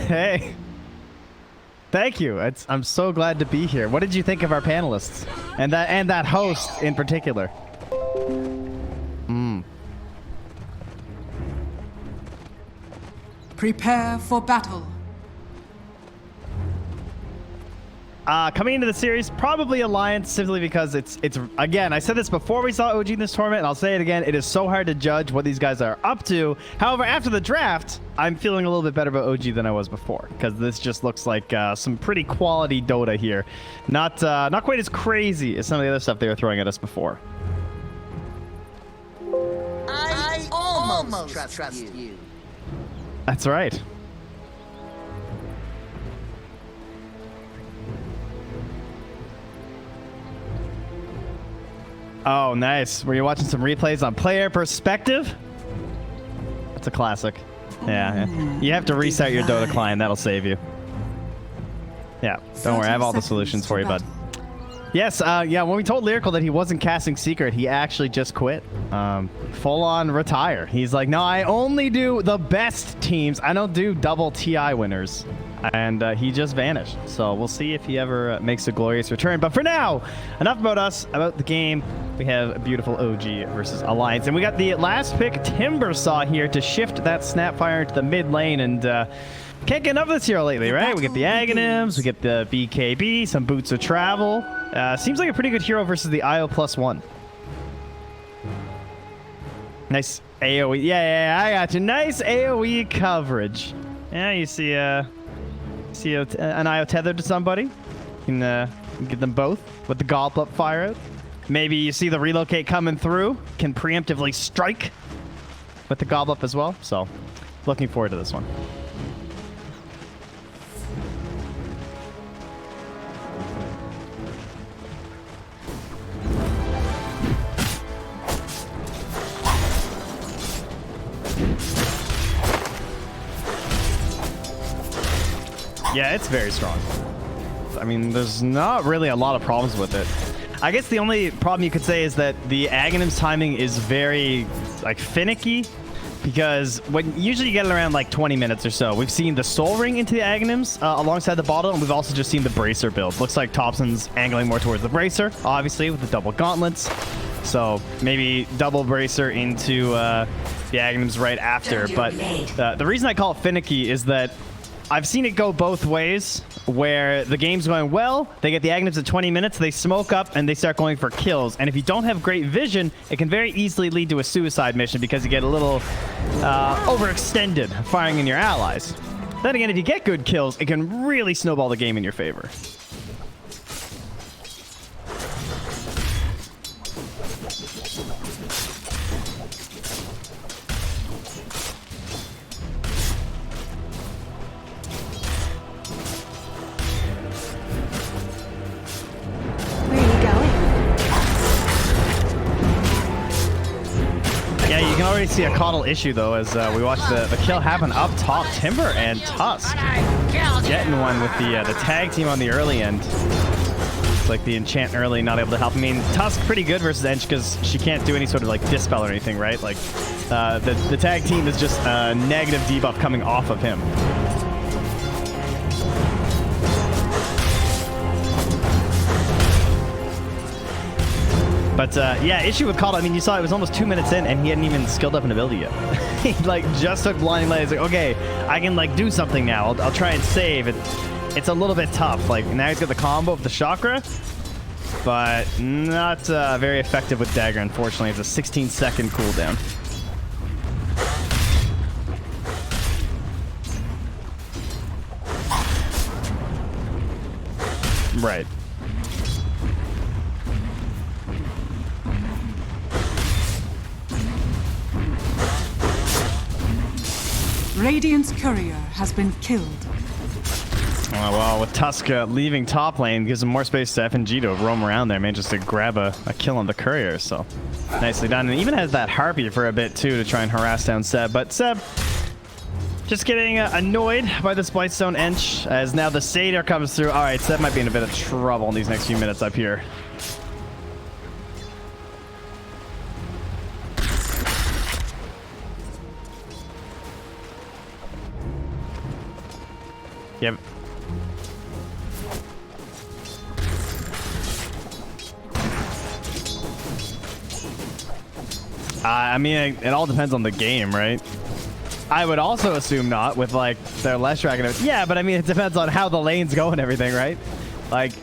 Hey. Thank you. I'm so glad to be here. What did you think of our panelists? And that host in particular? Prepare for battle. Coming into the series, probably Alliance, simply because it's again, I said this before we saw OG in this tournament, and I'll say it again, it is so hard to judge what these guys are up to. However, after the draft, I'm feeling a little bit better about OG than I was before, because this just looks like some pretty quality Dota here. Not quite as crazy as some of the other stuff they were throwing at us before. I almost trust you. That's right. Oh, nice. Were you watching some replays on player perspective? That's a classic. Yeah. You have to restart your Dota client. That'll save you. Yeah, don't worry. I have all the solutions for you, bud. Yes, yeah, when we told Lyrical that he wasn't casting Secret, he actually just quit. Full on retire. He's like, no, I only do the best teams. I don't do double TI winners. And he just vanished. So we'll see if he ever makes a glorious return. But for now, enough about us, about the game. We have a beautiful OG versus Alliance. And we got the last pick, Timbersaw, here to shift that Snapfire into the mid lane. And can't get enough of this hero lately, right? We get the Aghanims, we get the BKB, some Boots of Travel. Seems like a pretty good hero versus the IO +1. Nice AoE. Yeah, I got you. Nice AoE coverage. Yeah, you see an IO tethered to somebody. You can get them both with the Goblet fire out. Maybe you see the relocate coming through. Can preemptively strike with the Goblet as well. So, looking forward to this one. Yeah, it's very strong. I mean, there's not really a lot of problems with it. I guess the only problem you could say is that the Aghanim's timing is very, like, finicky, because when usually you get it around, like, 20 minutes or so. We've seen the Soul Ring into the Aghanims alongside the bottle, and we've also just seen the Bracer build. Looks like Thompson's angling more towards the Bracer, obviously, with the double gauntlets. So maybe double Bracer into the Aghanims right after. But the reason I call it finicky is that I've seen it go both ways, where the game's going well, they get the Aghanims at 20 minutes, they smoke up, and they start going for kills. And if you don't have great vision, it can very easily lead to a suicide mission because you get a little overextended firing in your allies. Then again, if you get good kills, it can really snowball the game in your favor. You can already see a Coddle issue, though, as we watch the kill happen up top. Timber and Tusk getting one with the tag team on the early end. It's like the enchant early, not able to help. I mean, Tusk pretty good versus Ench because she can't do any sort of like dispel or anything, right? Like the tag team is just a negative debuff coming off of him. But yeah, issue with Coddle, I mean, you saw it was almost 2 minutes in and he hadn't even skilled up an ability yet. He like just took Blinding Light. He's like, okay, I can like do something now. I'll try and save. It's a little bit tough. Like now he's got the combo of the chakra, but not very effective with Dagger, unfortunately. It's a 16-second cooldown. Right. Radiant's courier has been killed. Oh, well, with Tusk leaving top lane, gives him more space to FNG to roam around there, man, just to grab a kill on the courier. So nicely done. And even has that Harpy for a bit, too, to try and harass down Seb. But Seb just getting annoyed by this Blightstone Ench, as now the Satyr comes through. All right, Seb might be in a bit of trouble in these next few minutes up here. Yep. I mean, it all depends on the game, right? I would also assume not with like their less dragon. Yeah, but I mean, it depends on how the lanes go and everything, right? Like,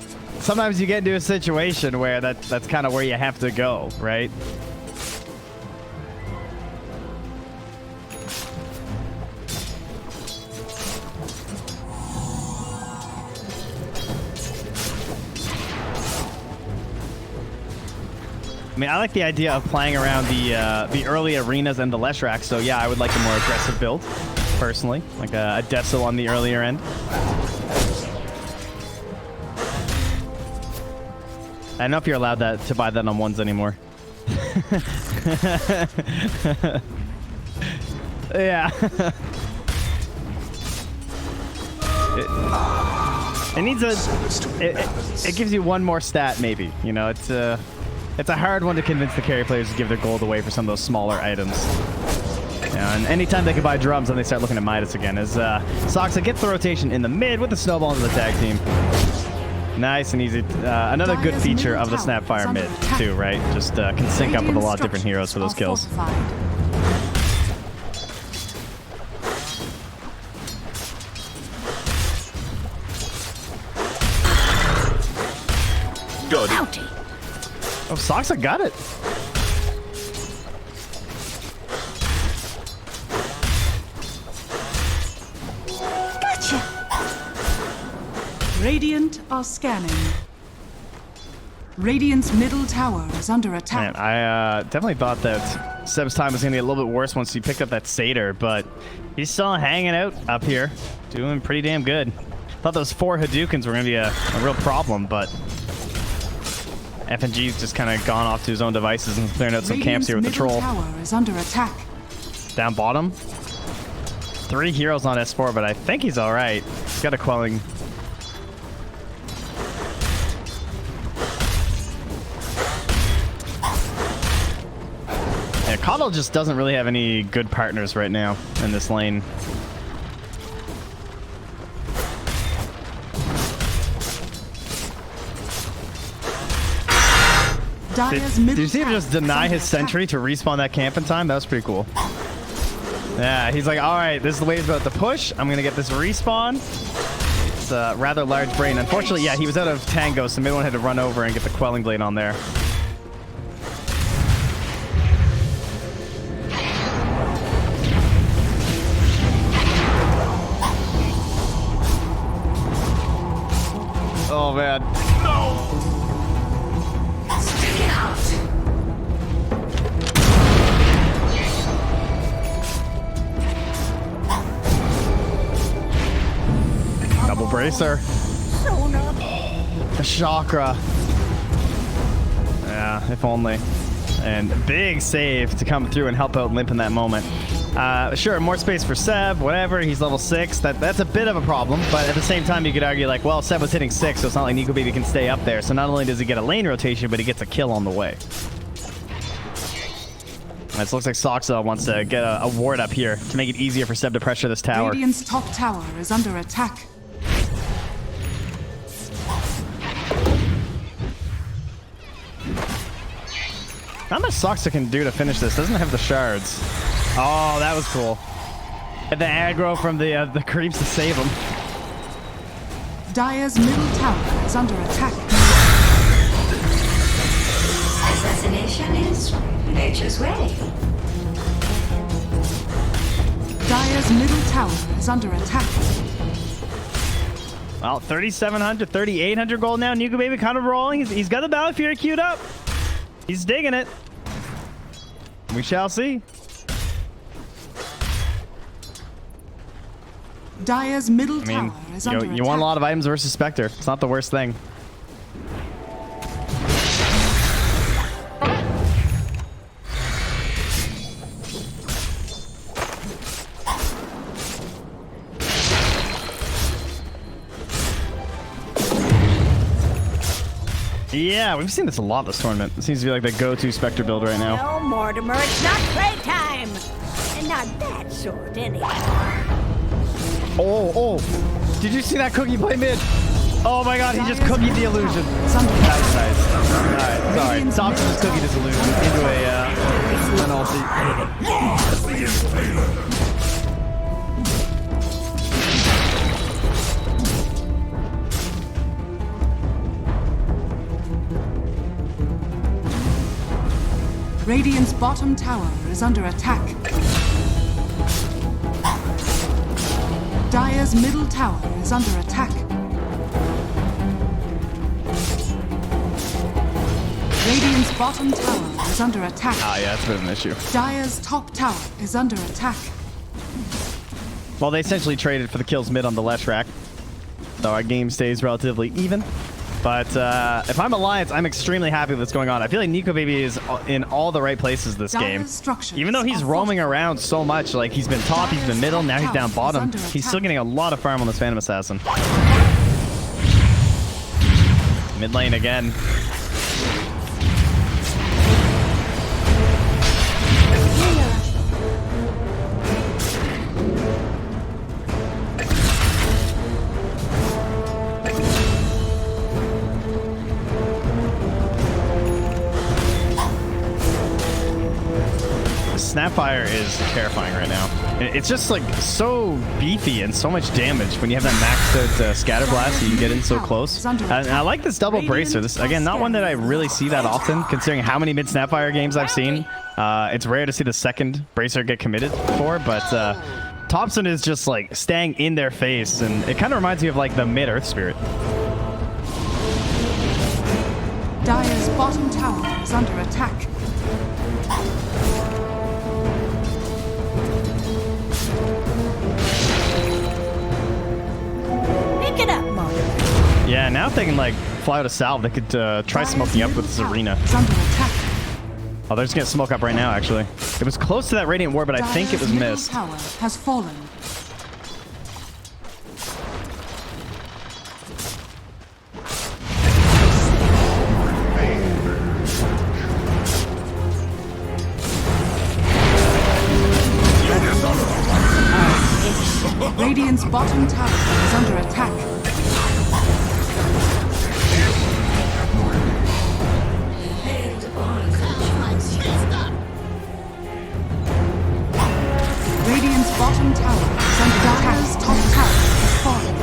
sometimes you get into a situation where that's kind of where you have to go, right? I mean, I like the idea of playing around the early arenas and the Leshrac, so yeah, I would like a more aggressive build, personally. Like a Deso on the earlier end. I don't know if you're allowed to buy that on ones anymore. Yeah. It needs it gives you one more stat, maybe. You know, it's a hard one to convince the carry players to give their gold away for some of those smaller items. Yeah, and anytime they can buy drums, then they start looking at Midas again. As Soxa gets the rotation in the mid with the snowball into the tag team. Nice and easy. Another good feature of the Snapfire mid, too, right? Just can sync up with a lot of different heroes for those kills. Good. Oh, Soxa got it. Gotcha. Radiant are scanning. Radiant's middle tower is under attack. Man, I definitely thought that Seb's time was going to get a little bit worse once he picked up that Satyr, but he's still hanging out up here, doing pretty damn good. Thought those 4 Hadoukens were going to be a real problem, but FNG's just kind of gone off to his own devices and clearing out some camps here with the troll. Tower is under attack. Down bottom. 3 heroes on S4, but I think he's all right. He's got a quelling. Yeah, Coddle just doesn't really have any good partners right now in this lane. Did you see him just deny his sentry to respawn that camp in time? That was pretty cool. Yeah, he's like, all right, this is the way he's about to push. I'm going to get this respawn. It's a rather large brain. Unfortunately, yeah, he was out of tango, so Midone had to run over and get the quelling blade on there. Oh, man. No! Stick it out. Double bracer. A chakra. Yeah, if only. And big save to come through and help out Limp in that moment. Sure, more space for Seb, whatever. He's level 6. That's a bit of a problem, but at the same time, you could argue, like, well, Seb was hitting 6, so it's not like Nikobaby can stay up there. So not only does he get a lane rotation, but he gets a kill on the way. It looks like Soxa wants to get a ward up here to make it easier for Seb to pressure this tower. Radiant's top tower is under attack. Not much Soxa can do to finish this. Doesn't have the shards. Oh, that was cool. Had the aggro from the creeps to save him. Dire's middle tower is under attack. Assassination is nature's way. Dire's middle tower is under attack. Well, 3,700, 3,800 gold now. Nikobaby kind of rolling. He's got the Battle Fury queued up. He's digging it. We shall see. Dire's middle tower is under attack. You want a lot of items versus Spectre. It's not the worst thing. Yeah, we've seen this a lot this tournament. It seems to be like the go-to Spectre build right now. No, Mortimer, it's not playtime. And not that short, anyway. Oh. Did you see that cookie play mid? Oh my god, he just cookied the illusion. Nice. Alright, sorry. Thompson just cookied his illusion into an ulti. Radiant's bottom tower is under attack. Dire's middle tower is under attack. Radiant's bottom tower is under attack. Ah, yeah, that's a bit of an issue. Dire's top tower is under attack. Well, they essentially traded for the kills mid on the left rack, so our game stays relatively even. But if I'm Alliance, I'm extremely happy with what's going on. I feel like Nikobaby is in all the right places this game. Even though he's roaming around so much, like he's been top, he's been middle, now he's down bottom, he's still getting a lot of farm on this Phantom Assassin. Mid lane again. Snapfire is terrifying right now. It's just like so beefy and so much damage when you have that maxed out scatter blast and you get in so close. And I like this double bracer. This again, not one that I really see that often considering how many mid Snapfire games I've seen. It's rare to see the second bracer get committed for, but Thompson is just like staying in their face, and it kind of reminds me of like the mid Earth Spirit. Dire's bottom tower is under attack. Yeah, now if they can like fly out a salve, they could try smoking up with this arena. Oh, they're just gonna smoke up right now, actually. It was close to that Radiant Ward, but I think it was missed. Tower has fallen. Radiant's bottom tower is under attack. Radiant's bottom tower is under attack. Dire's top tower has fallen.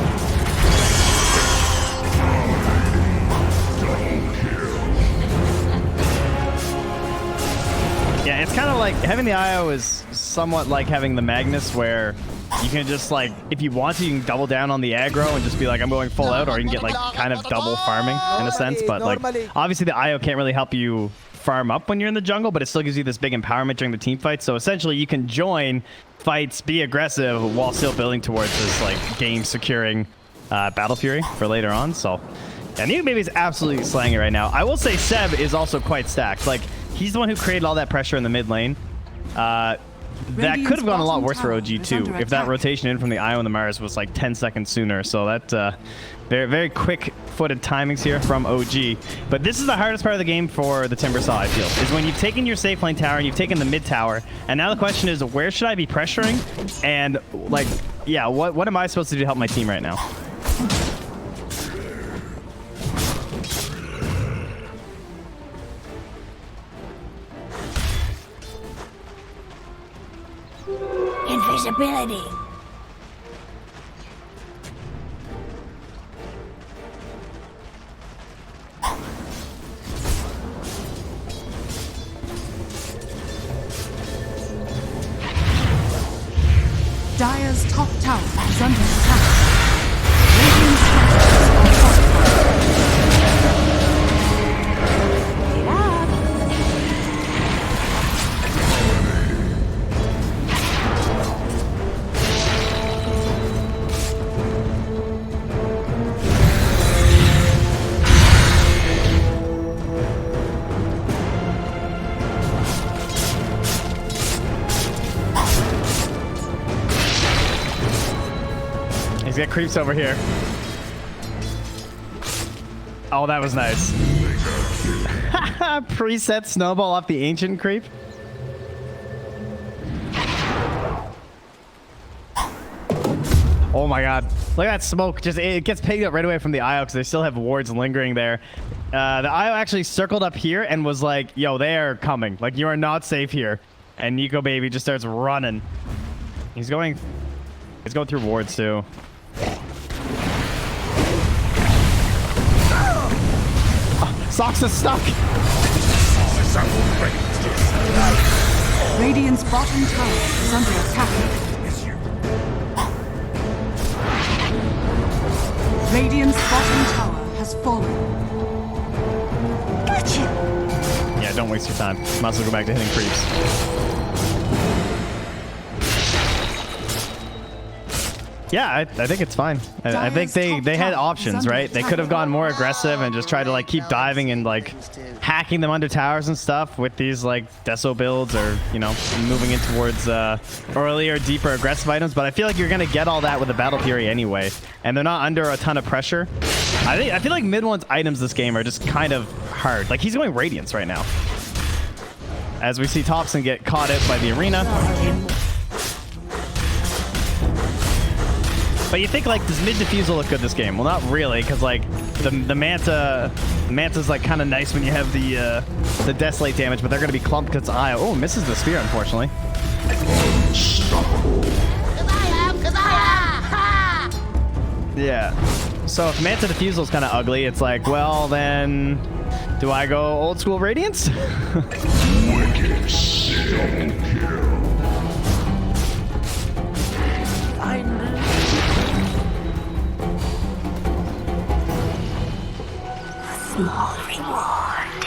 Yeah, it's kind of like having the IO is somewhat like having the Magnus, where you can just like, if you want to, you can double down on the aggro and just be like, I'm going full out, or you can get like kind of double farming in a sense. But like, obviously the IO can't really help you farm up when you're in the jungle, but it still gives you this big empowerment during the team fight. So essentially you can join fights, be aggressive while still building towards this like game securing Battle Fury for later on. So yeah, Nikobaby is absolutely slaying it right now. I will say Seb is also quite stacked. Like, he's the one who created all that pressure in the mid lane. That could have gone a lot worse for OG too if that rotation in from the Io and the Mars was like 10 seconds sooner. So that very, very quick-footed timings here from OG. But this is the hardest part of the game for the Timbersaw, I feel, is when you've taken your safe lane tower and you've taken the mid tower, and now the question is, where should I be pressuring? And like, yeah, what am I supposed to do to help my team right now? Invisibility. Dire's top tower is under attack. Radiant's structures are fortified. He's got creeps over here. Oh, that was nice. Preset snowball off the ancient creep. Oh my god. Look at that smoke. Just it gets picked up right away from the IO because they still have wards lingering there. The IO actually circled up here and was like, yo, they are coming. Like, you are not safe here. And Nikobaby just starts running. He's going through wards too. Socks is stuck. Radiant's bottom tower is under attack. Radiant's bottom tower has fallen. Gotcha. Yeah, don't waste your time. Might as well go back to hitting creeps. Yeah, I think it's fine. I think they had options, right? They could have gone more aggressive and just tried to like keep diving and like hacking them under towers and stuff with these like deso builds, or you know, moving in towards earlier, deeper, aggressive items. But I feel like you're gonna get all that with the Battle Fury anyway, and they're not under a ton of pressure. I feel like mid one's items this game are just kind of hard. Like he's going Radiance right now, as we see Thompson get caught out by the arena. But you think like, does mid defusal look good this game? Well, not really, because like the Manta's like kind of nice when you have the Desolate damage, but they're gonna be clumped because IO. Oh, misses the spear unfortunately. Yeah. So if Manta defusal is kind of ugly, it's like, well then, do I go old school Radiance? Wicked double kill. Small reward.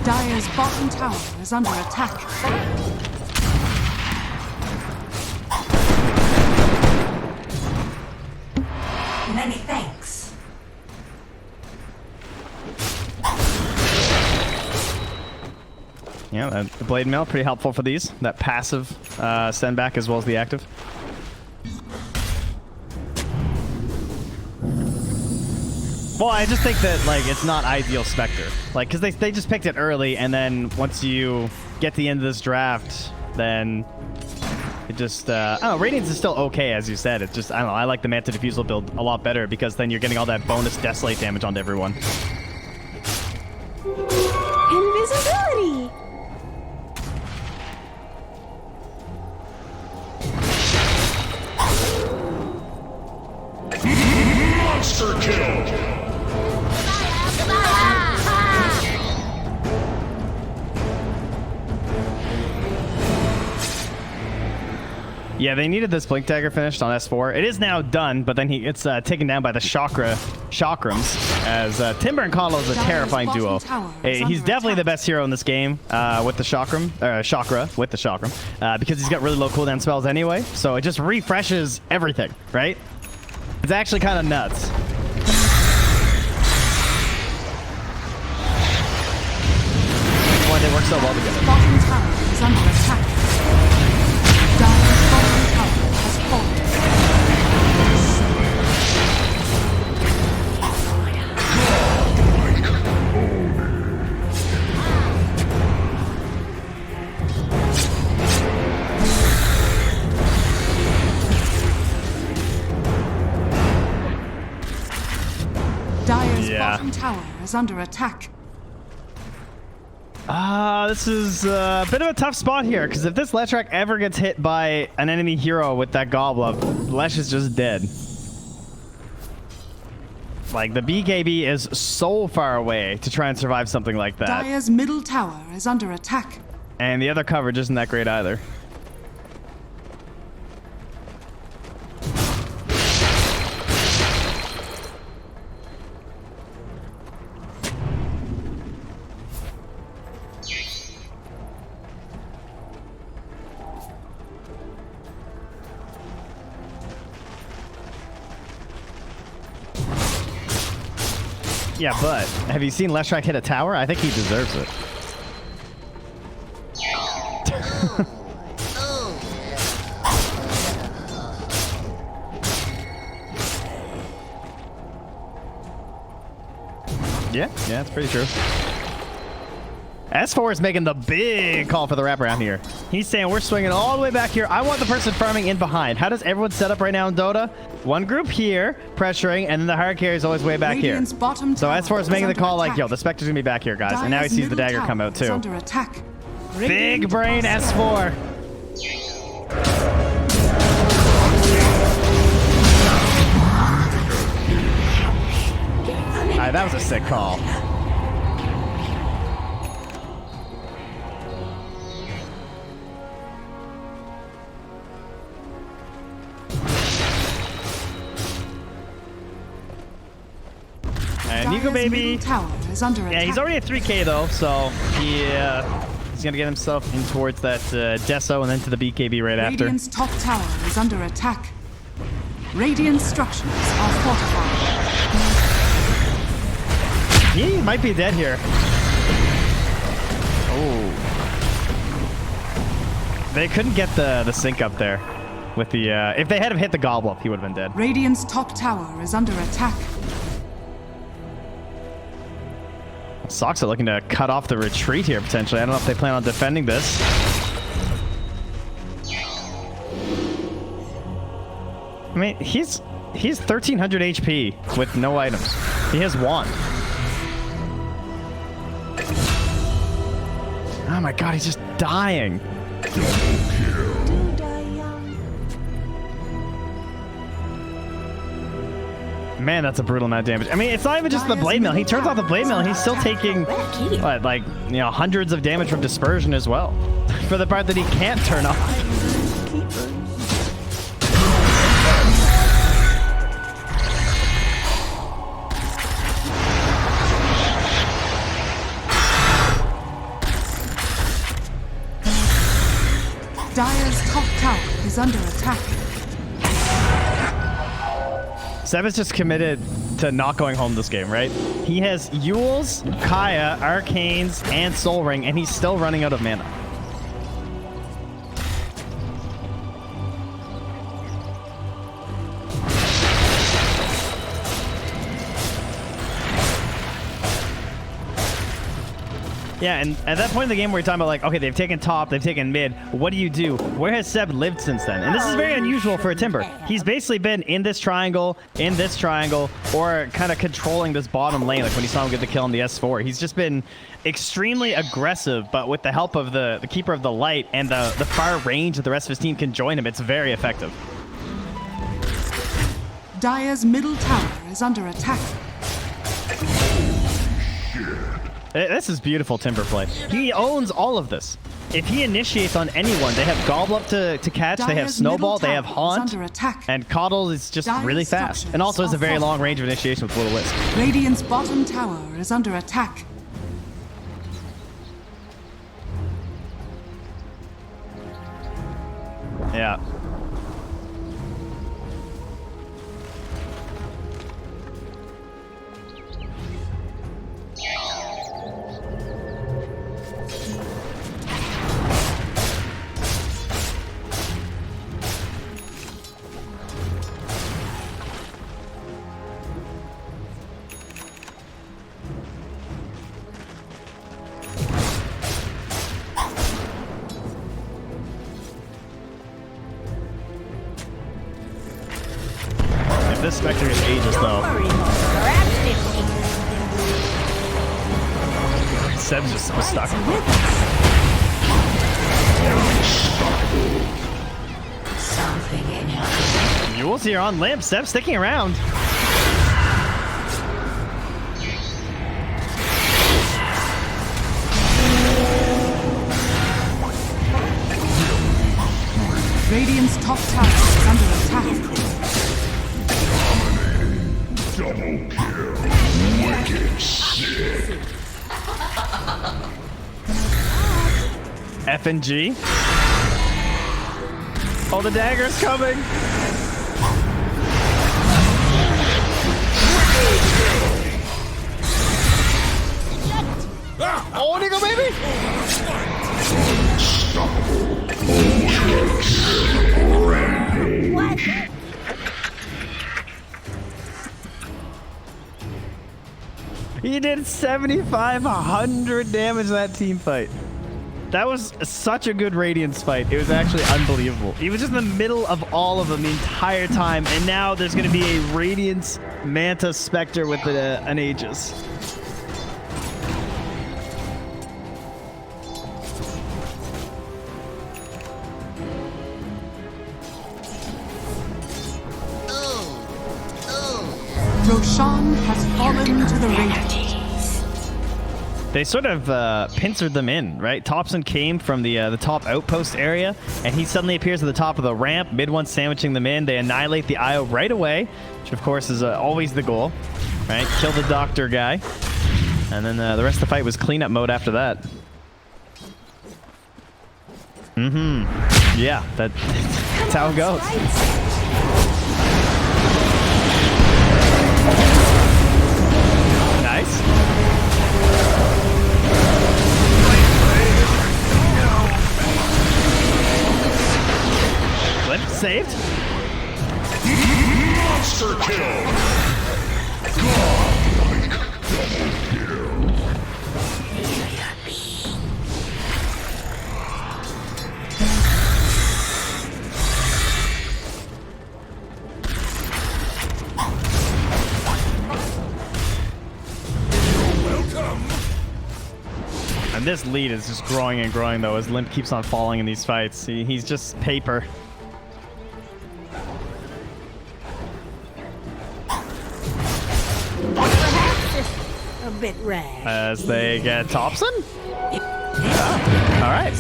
Dire's bottom tower is under attack. Many thanks. Yeah, the Blade Mail, pretty helpful for these. That passive send back as well as the active. Well, I just think that like it's not ideal Spectre, like because they just picked it early, and then once you get to the end of this draft, then it just I don't know. Radiance is still okay, as you said. It's just I don't know. I like the Manta Defusal build a lot better because then you're getting all that bonus Desolate damage onto everyone. Invisibility. Monster kill. Yeah, they needed this Blink Dagger finished on S4. It is now done, but then he gets taken down by the Chakrams, as Timber and Kalo is a terrifying duo. He's definitely the best hero in this game with the Chakra, because he's got really low cooldown spells anyway, so it just refreshes everything, right? It's actually kind of nuts. That's why they work so well together. Bottom tower is under attack. Dire's bottom tower has fallen. Dire's bottom tower is under attack. This is a bit of a tough spot here, because if this Leshrac ever gets hit by an enemy hero with that Goblin, Lesh is just dead. Like, the BKB is so far away to try and survive something like that. Dire's middle tower is under attack. And the other coverage isn't that great either. Yeah, but have you seen Leshrac hit a tower? I think he deserves it. Yeah, that's pretty true. S4 is making the big call for the wraparound here. He's saying we're swinging all the way back here. I want the person farming in behind. How does everyone set up right now in Dota? One group here, pressuring, and then the hard carry is always way back Radiant's here. bottom So tower S4 is making the under call like, attack. yo, the Spectre's gonna be back here, guys. And now he Dire's sees the middle dagger tower come out is too. under attack. Big Radiant brain are S4. Alright, that was a sick call. And Dire's Nikobaby, middle tower is under attack. yeah, he's already at 3k though, so he's gonna get himself in towards that Deso and then to the BKB right after. Radiant's top tower is under attack. Radiant structures are fortified. He might be dead here. Oh. They couldn't get the sync up there with the if they had hit the gobble up, he would have been dead. Radiant's top tower is under attack. Sox are looking to cut off the retreat here potentially. I don't know if they plan on defending this. I mean, he's 1300 HP with no items. He has one. Oh my god, he's just dying. Do die young. Man, that's a brutal amount of damage. I mean, it's not even just the blade mill. He turns off the blade mill and he's still taking, what, like, you know, hundreds of damage from dispersion as well. For the part that he can't turn off. Dire's top tower is under attack. Seb is just committed to not going home this game, right? He has Yules, Kaya, Arcanes, and Soul Ring, and he's still running out of mana. Yeah, and at that point in the game where you're talking about like, okay, they've taken top, they've taken mid, what do you do? Where has Seb lived since then? And this is very unusual for a Timber. He's basically been in this triangle, or kind of controlling this bottom lane, like when you saw him get the kill on the S4. He's just been extremely aggressive, but with the help of the Keeper of the Light and the far range that the rest of his team can join him, it's very effective. Dire's middle tower is under attack. This is beautiful Timber play. He owns all of this. If he initiates on anyone, they have Gobble up to catch, they have Dire's Snowball, middle they have tower is Haunt, under attack. and Coddle is just Dire's really fast. structures And also has a are very long fortified. range of initiation with Will-O-Wisp. Radiant's bottom tower is under attack. Yeah. If this Spectre is ages though, Seb's just so stuck. Something in your Yules here on limp. Seb's sticking around. Radiant's top tower is under attack. Double kill. Wicked sick. F and G. Oh, the dagger's coming. Oh, Nikobaby! He He did 7,500 damage that team fight. That was such a good Radiance fight. It was actually unbelievable. He was just in the middle of all of them the entire time, and now there's going to be a Radiance Manta Spectre with an Aegis. Roshan has fallen to the Radiant. They sort of pincered them in, right? Thompson came from the top outpost area, and he suddenly appears at the top of the ramp, mid one sandwiching them in. They annihilate the IO right away, which of course is always the goal, right? Kill the doctor guy. And then the rest of the fight was cleanup mode after that. Yeah, that's how it goes. Nice. Flip saved. Monster kill. Godlike double kill. And this lead is just growing and growing, though, as Limp keeps on falling in these fights. He's just paper. A bit rare. As they get Thompson? Yeah. All right.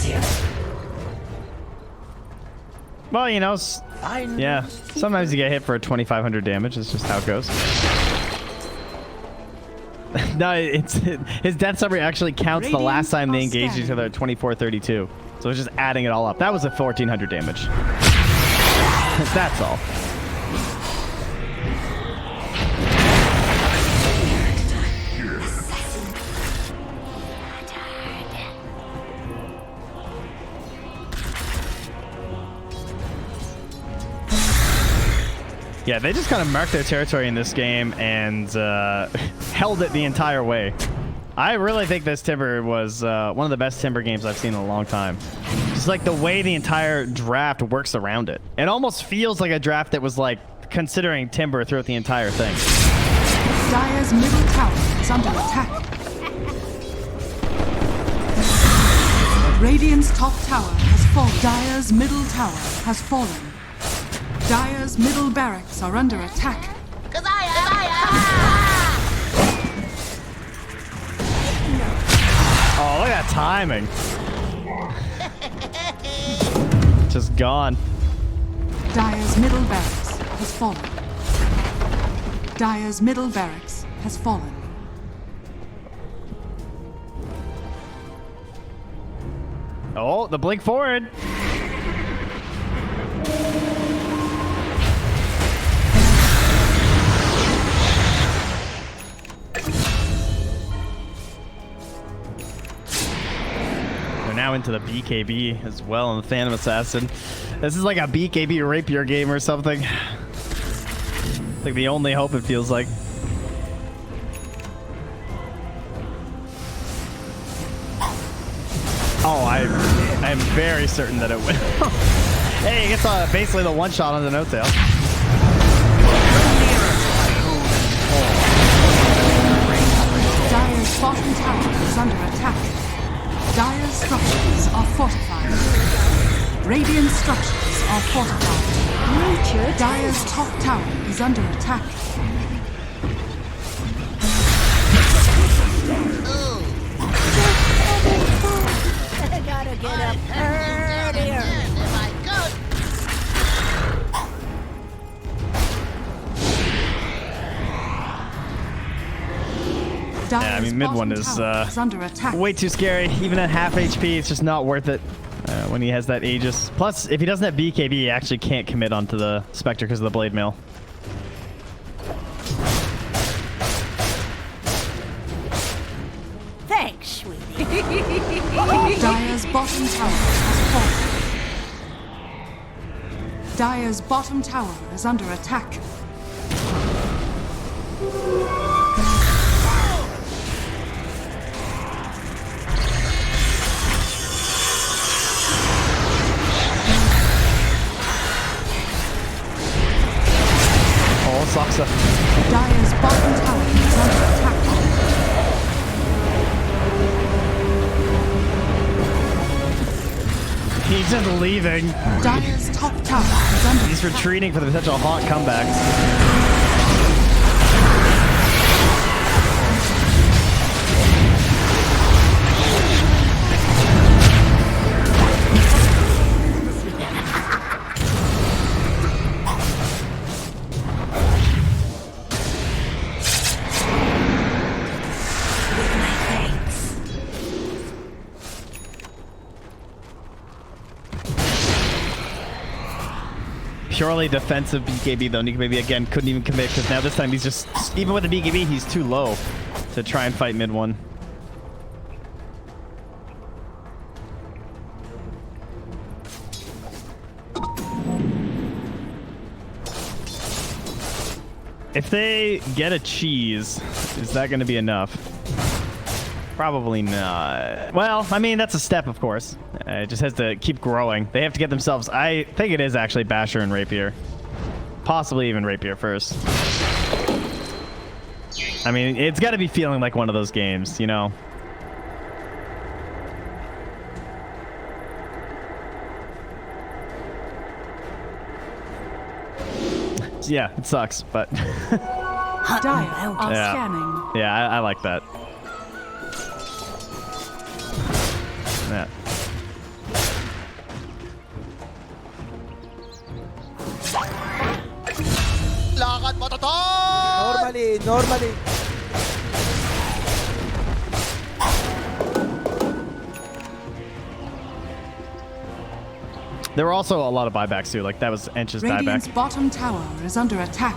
Well, you know, yeah. Sometimes you get hit for 2,500 damage. It's just how it goes. No, it's his death summary actually counts the last time they engaged each other at 2432. So it's just adding it all up. That was a 1,400 damage. That's all. Yeah, they just kind of marked their territory in this game and held it the entire way. I really think this Timber was one of the best Timber games I've seen in a long time. Just like the way the entire draft works around it. It almost feels like a draft that was like considering Timber throughout the entire thing. Dire's middle tower is under attack. Radiant's top tower has fallen. Dire's middle tower has fallen. Dire's middle barracks are under attack. Oh, look at that timing. Just gone. Dire's middle barracks has fallen. Dire's middle barracks has fallen. Oh, the blink forward. Now into the BKB as well in the Phantom Assassin. This is like a BKB Rapier game or something. It's like the only hope, it feels like. Oh, I'm very certain that it will. Hey, he gets basically the one shot on the no-tail. Dire's bottom tower is under attack. Dire's structures are fortified. Radiant structures are fortified. Nature. Dire's top tower is under attack. I gotta get up earlier. Yeah, I mean, mid one is under attack. way too scary. Even at half HP, it's just not worth it when he has that Aegis. Plus, if he doesn't have BKB, he actually can't commit onto the Spectre because of the Blade Mail. Thanks, sweetie. Dire's bottom tower has fallen. Dire's bottom tower is under attack. He's just leaving. Dire's top tower is under He's attack. retreating for the potential haunt comebacks. Purely defensive BKB though. Nikobaby again couldn't even commit because now this time he's just, even with the BKB, he's too low to try and fight mid one. If they get a cheese, is that going to be enough? Probably not. Well, I mean, that's a step, of course. It just has to keep growing. They have to get themselves... I think it is actually Basher and Rapier. Possibly even Rapier first. I mean, it's got to be feeling like one of those games, you know? Yeah, it sucks, but... Dire are Yeah. scanning. Yeah, I like that. Yeah. Lakad mo, Toto! Normally. There were also a lot of buybacks too, like that was Ench's Radiant's dieback. bottom tower is under attack.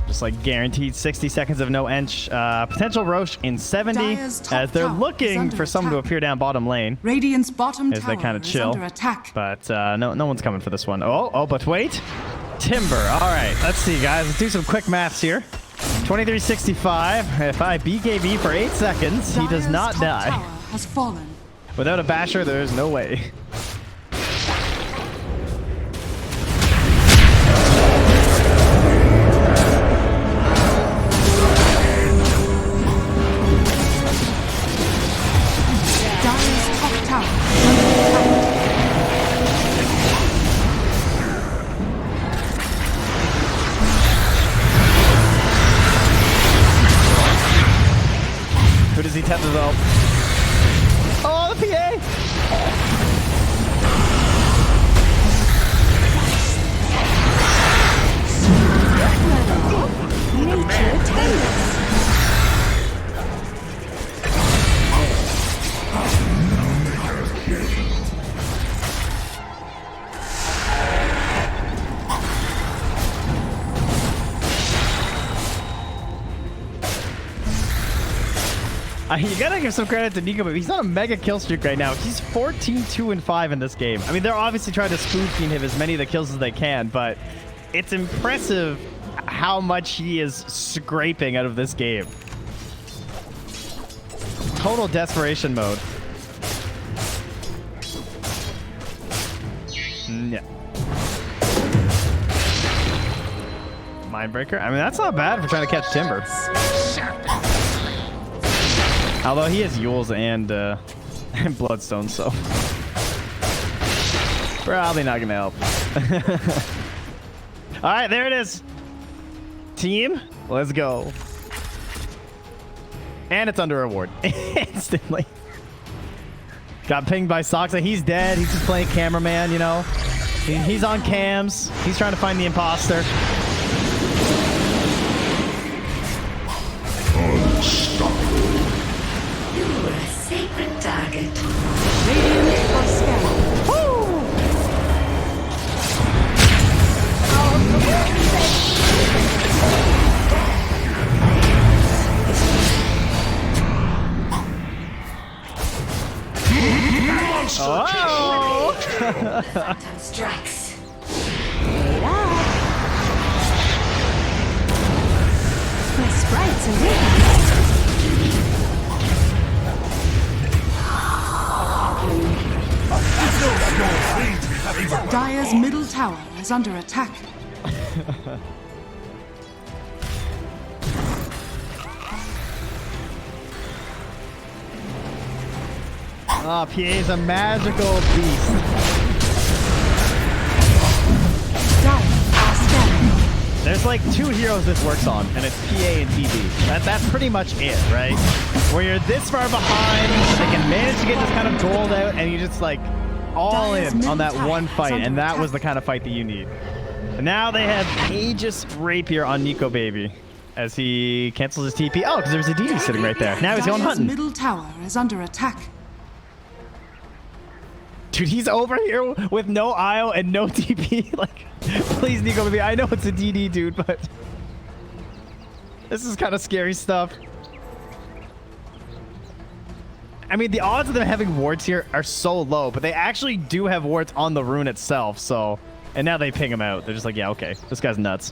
Just like guaranteed 60 seconds of no Ench. Potential Roche in 70 Dire's top as they're tower is looking under for someone to attack. appear down bottom lane. Radiant's bottom As they tower kind of is chill. under attack. But no one's coming for this one. Oh, but wait. Timber. All right, let's see, guys. Let's do some quick maths here. 2365. If I BKB for 8 seconds, he does Dire's not top die. tower has fallen. Without a Basher, there's no way. Dire's top tower is under attack. Who does he tend to though? Oh, the PA! Nature tenders. You gotta give some credit to Nico, but he's on a mega kill streak right now. He's 14-2-5 in this game. I mean, they're obviously trying to spoon feed him as many of the kills as they can, but it's impressive how much he is scraping out of this game. Total desperation mode. Yeah. Mindbreaker? I mean, that's not bad for trying to catch Timber. Although he has Yules and Bloodstone, so probably not gonna help. All right, there it is. Team, let's go. And it's under reward instantly. Got pinged by Soxa. He's dead. He's just playing cameraman, you know. He's on cams. He's trying to find the imposter. You were a sacred target. Radiant are scanning. Oh! Phantom strikes. My sprites are with us. Dire's middle tower is under attack. Oh, PA's a magical beast. Dire are scanning. There's like 2 heroes this works on, and it's PA and TB. That's pretty much it, right? Where you're this far behind, they can manage to get this kind of gold out, and you just like all in on that one fight, and that was the kind of fight that you need. And now they have Aegis Rapier on Nikobaby as he cancels his TP. Oh, because there's a DD sitting right there. Now he's going Dire's hunting. middle tower is under attack. Dude, he's over here with no IO and no TP. Like, please, Nikobaby. I know it's a DD, dude, but this is kind of scary stuff. I mean, the odds of them having wards here are so low, but they actually do have wards on the rune itself, so... And now they ping him out. They're just like, yeah, okay. This guy's nuts.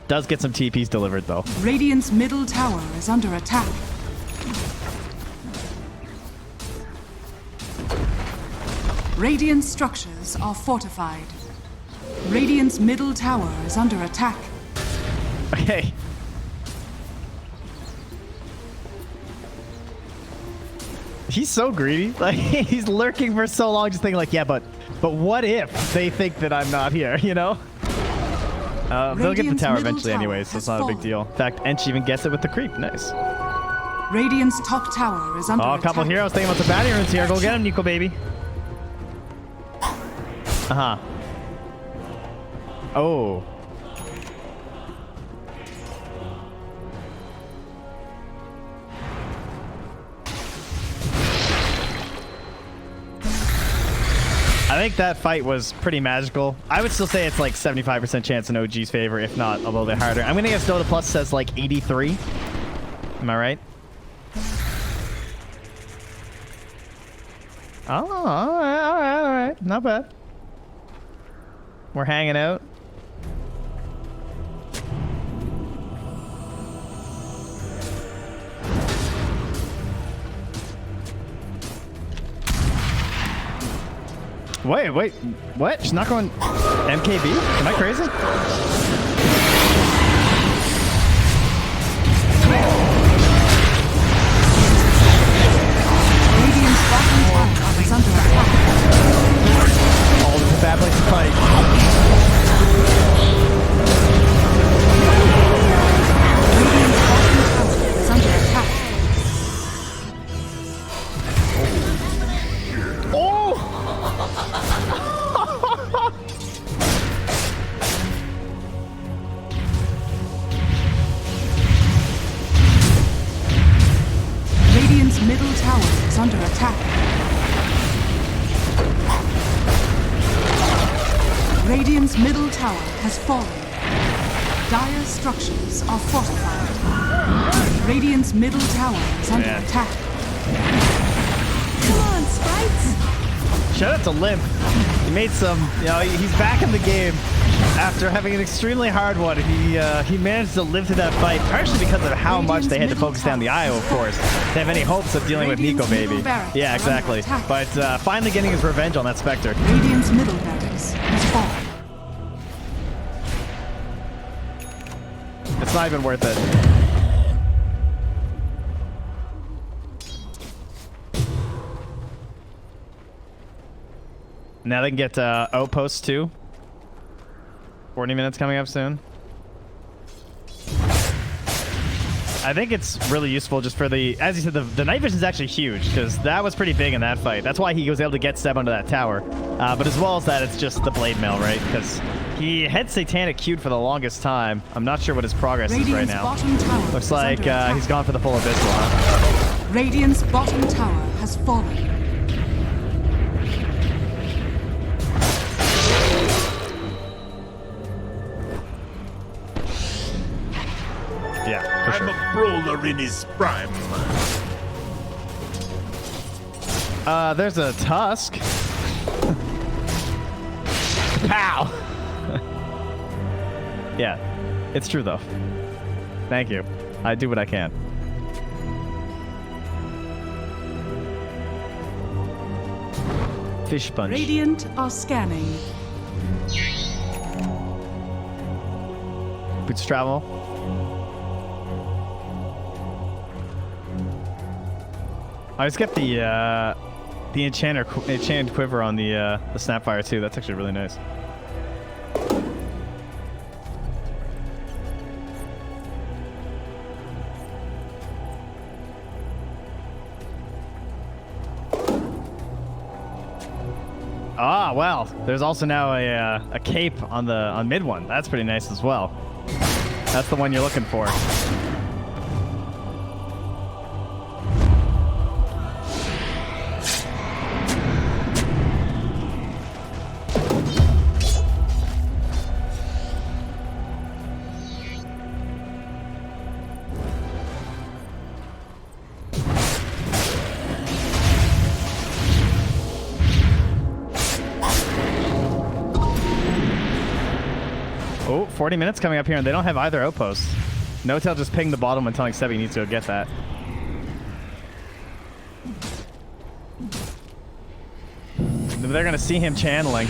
Does get some TPs delivered, though. Radiant's middle tower is under attack. Radiant structures are fortified. Radiant's middle tower is under attack. Okay. He's so greedy. Like, he's lurking for so long, just thinking like, yeah, but what if they think that I'm not here, you know? They'll get the tower eventually anyway, so it's not a big deal. In fact, Ench even gets it with the creep. Nice. Radiant's top tower is under attack. Oh, a couple heroes thinking about the bounty runes here. Go get him, Nikobaby. Uh-huh. Oh. I think that fight was pretty magical. I would still say it's like 75% chance in OG's favor, if not a little bit harder. I'm gonna guess Dota Plus says like 83. Am I right? Oh, all right. Not bad. We're hanging out. Wait, what? She's not going MKB? Am I crazy? Radiant's bottom tower is under attack. Oh, this is a bad place to fight. Radiant's bottom tower is under attack. Radiant's middle tower is under attack. Radiant's middle tower has fallen. Dire structures are fortified. Radiant's middle tower is under attack. Come on, sprites. Shout out to Limp. He made some, he's back in the game after having an extremely hard one. He managed to live through that fight, partially because of how much they had to focus down the IO, of course, to have any hopes of dealing with Nikobaby. Yeah, exactly. But finally getting his revenge on that Spectre. Radiant's middle barracks has fallen. It's not even worth it. Now they can get outposts too. 40 minutes coming up soon. I think it's really useful just for the, as you said, the night vision is actually huge because that was pretty big in that fight. That's why he was able to get Seb onto that tower. But as well as that, it's just the blade mail, right? Because he had Satanic queued for the longest time. I'm not sure what his progress is right now. Looks like he's gone for the full abyssal, huh? Radiant's bottom tower has fallen. Yeah, for sure. I'm a brawler in his prime. There's a Tusk. Pow! Yeah, it's true though. Thank you. I do what I can. Fish punch. Radiant are scanning. Boots travel. I skipped the enchanted quiver on the Snapfire too. That's actually really nice. Ah, well, there's also now a cape on mid one. That's pretty nice as well. That's the one you're looking for. Oh, 40 minutes coming up here, and they don't have either outposts. No-Tail just pinged the bottom and telling Seb he needs to go get that. They're going to see him channeling.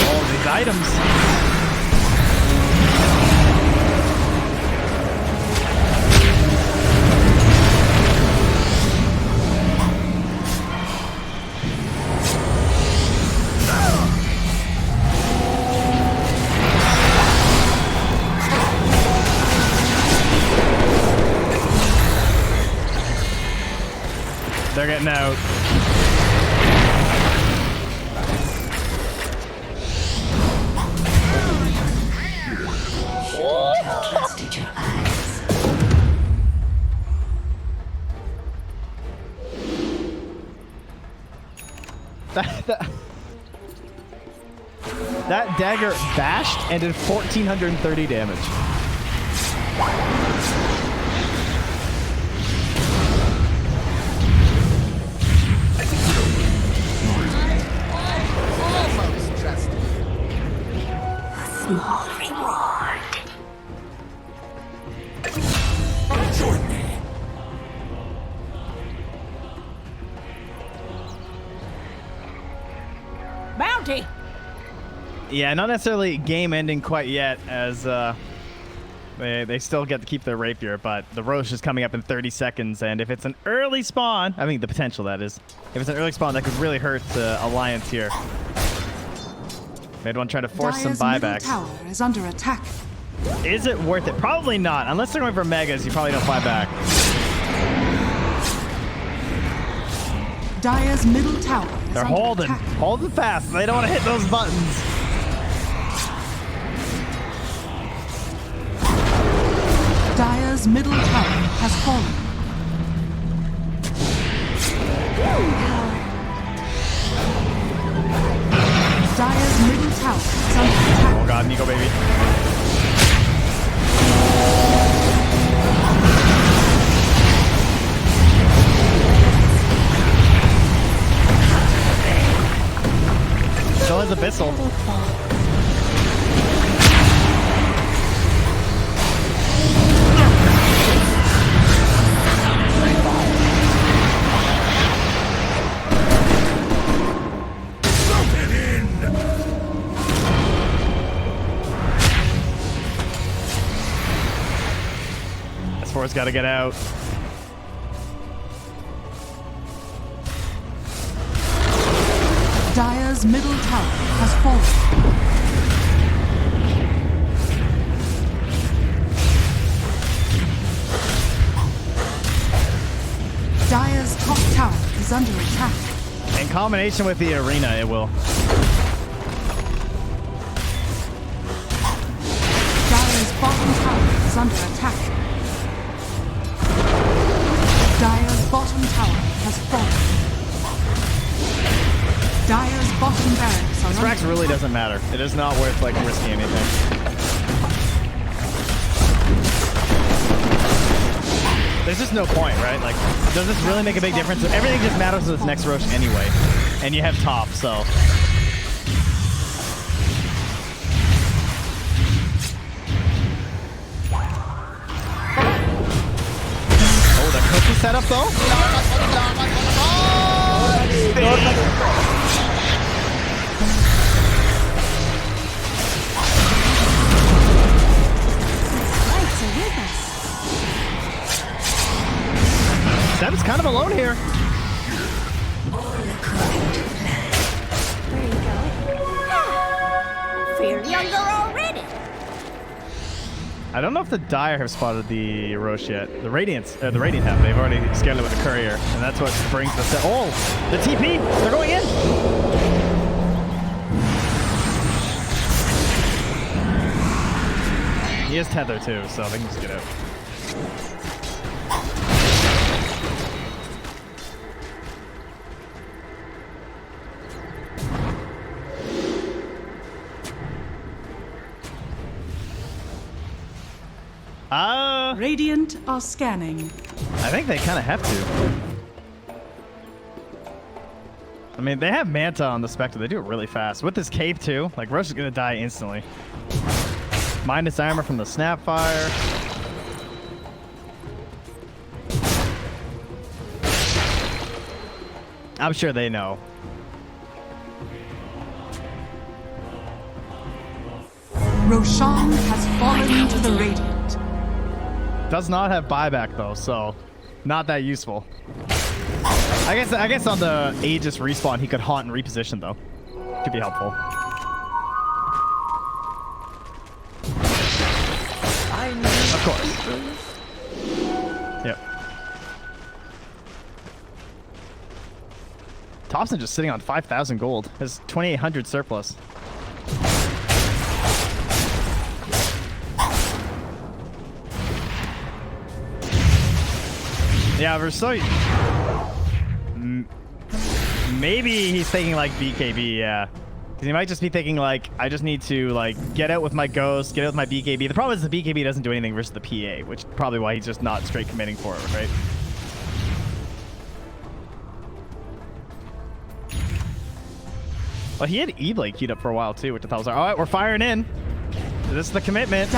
All these items. They're getting out. Trusted your eyes. That dagger bashed and did 1,430 damage. Almost trusted. Small reward. Join me. Bounty! Yeah, not necessarily game ending quite yet, as they still get to keep their Rapier, but the Roche is coming up in 30 seconds, and if it's an early spawn, I mean the potential that is, if it's an early spawn, that could really hurt Alliance here. Mid one try to force some Dire's middle buybacks. tower is under attack. Is it worth it? Probably not. Unless they're going for megas, you probably don't buy back. Dire's middle tower is They're under holding. attack. Holding fast. They don't want to hit those buttons. Dire's middle tower has fallen. Dire's middle tower is under attack. Oh god, Nikobaby. Still has Abyssal. S4's got to get out. Dire's middle tower has fallen. Dire's top tower is under attack. In combination with the arena, it will. Dire's bottom tower is under attack. Dire's bottom tower has fallen. Dire's bottom barracks are This under Rax really doesn't matter. It is not worth like risking anything. There's just no point, right? Like, does this really make a big difference? Everything just matters to this next Roche anyway. And you have top, so. Oh, the cookie setup though? feel younger already. I don't know if the Dire have spotted the Roche yet. The Radiant have. They've already scared it with the Courier, and that's what brings the set. Oh, the TP! They're going in! He is Tether too, so they can just get out. Radiant are scanning. I think they kind of have to. I mean, they have Manta on the Spectre. They do it really fast. With this cape, too, like, Roche is going to die instantly. Minus armor from the Snapfire. I'm sure they know. Roshan has fallen to the Radiant. Does not have buyback though, so not that useful. I guess on the Aegis respawn he could haunt and reposition though. Could be helpful. Of course. Yep. Thompson just sitting on 5,000 gold. Has 2,800 surplus. Yeah, Versailles. Maybe he's thinking like BKB, yeah. Because he might just be thinking like, I just need to like get out with my Ghost, get out with my BKB. The problem is the BKB doesn't do anything versus the PA, which is probably why he's just not straight committing for it, right? Well, he had E-Blade queued up for a while too, which I thought was like, all right, we're firing in. This is the commitment.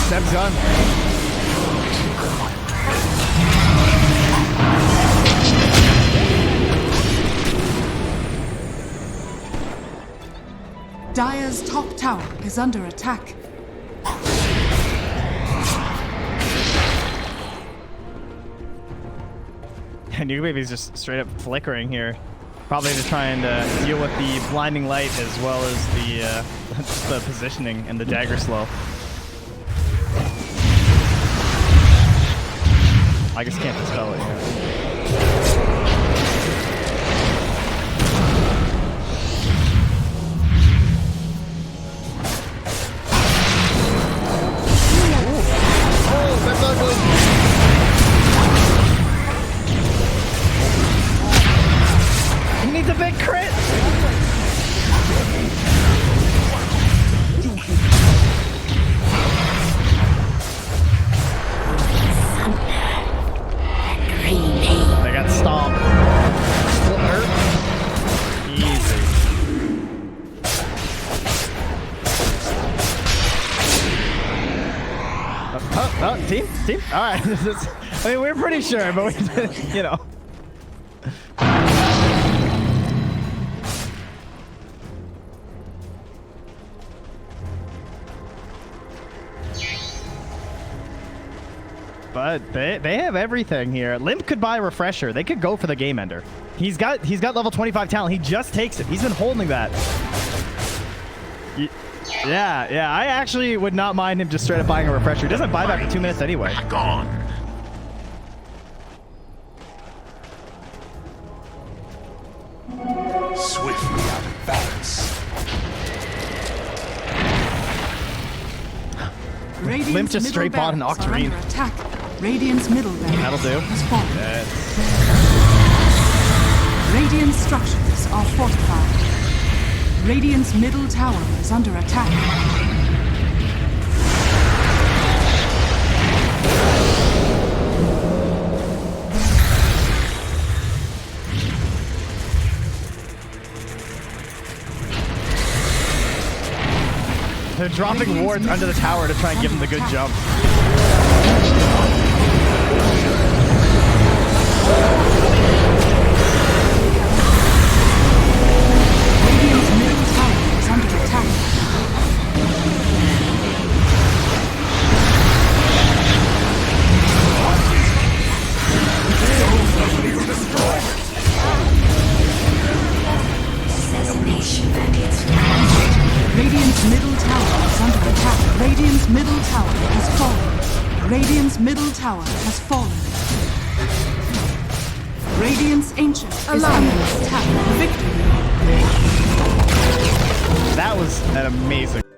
Seb's gone. Dire's top tower is under attack. And Nikobaby's just straight up flickering here. Probably to try and deal with the blinding light as well as the positioning and the dagger slow. I just can't dispel it here. Oh, that's ugly. He needs a big crit! They got stomped. Easy. Oh, team? Alright. I mean, we're pretty sure, but we, you know. But they have everything here. Limp could buy a refresher. They could go for the game ender. He's got level 25 talent. He just takes it. He's been holding that. Yeah. I actually would not mind him just straight up buying a refresher. He doesn't buy back for 2 minutes anyway. Gone. Swiftly out of balance. Radiant's Limp just straight bought an barracks are Octarine. under attack. Radiant's middle barracks That'll do. has fallen. Yes. Radiant structures are fortified. Radiant's middle tower is under attack. They're dropping wards under the tower to try and give him the good jump. Radiant's middle tower is under attack. middle tower has fallen. Radiant's Ancient is under Alliance attack. Victory. That was an amazing.